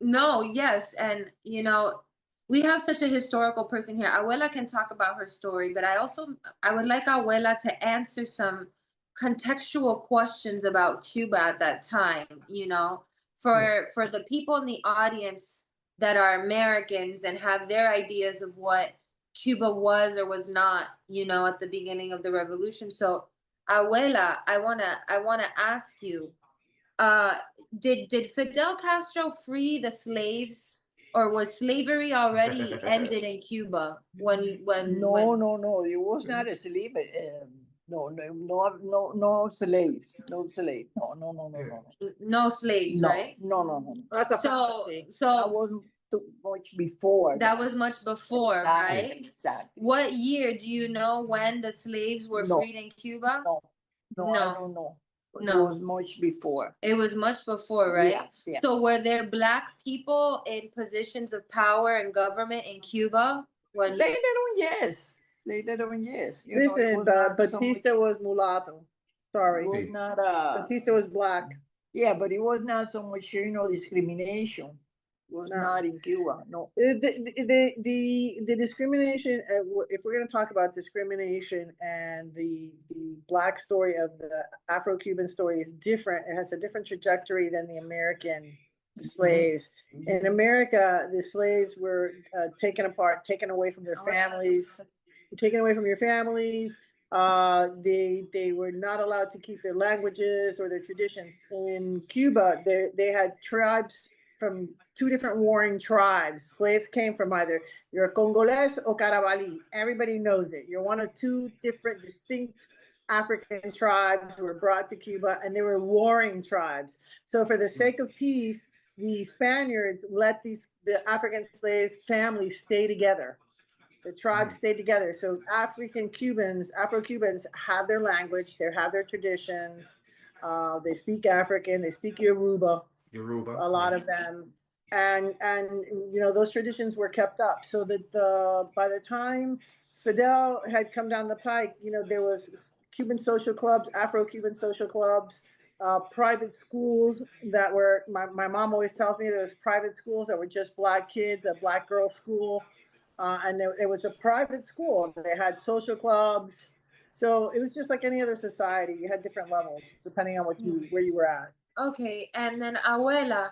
No, yes, and we have such a historical person here. Abuela can talk about her story, but I would like Abuela to answer some contextual questions about Cuba at that time, Yeah. for the people in the audience that are Americans and have their ideas of what Cuba was or was not, at the beginning of the revolution. So, Abuela, I wanna ask you, uh, did Fidel Castro free the slaves, or was slavery already ended in Cuba No, when no, no. It was not a slave. No, no, no, no, no slaves. No slave. No, no, no, no, no, no slaves, no, right? no, no, no, no. That's a So fallacy. That so was too much before that that. was much before, Exactly, right? exactly. What year do you know when the slaves were No, freed in Cuba? no, no. I No, don't know. But it no. was much before. It was much before, Yeah, right? yeah. So were there black people in positions of power and government in Cuba when Later on, yes. Later on, yes. It Listen, was but not so much. Batista was mulatto. It Sorry, was not Batista was black. yeah, but it was not so much, discrimination. It was No. not in Cuba. No. The discrimination. If we're going to talk about discrimination, and the black story of the Afro-Cuban story is different. It has a different trajectory than the American slaves. In America, the slaves were taken apart, taken away from their families, taken away from your families. They were not allowed to keep their languages or their traditions. In Cuba, they had tribes from two different warring tribes. Slaves came from either you're Congolese or Carabali. Everybody knows it. You're one of two different distinct African tribes who were brought to Cuba, and they were warring tribes. So for the sake of peace, the Spaniards let the African slaves families stay together. The tribes stayed together. So Afro Cubans have their language, they have their traditions. They speak African, they speak Yoruba, Yoruba. a lot of them, and those traditions were kept up. So that by the time Fidel had come down the pike, there was Cuban social clubs, Afro-Cuban social clubs, private schools that were. My mom always tells me there was private schools that were just black kids, a black girls' school, and it was a private school. They had social clubs, so it was just like any other society. You had different levels depending on where you were at. Okay, and then Abuela,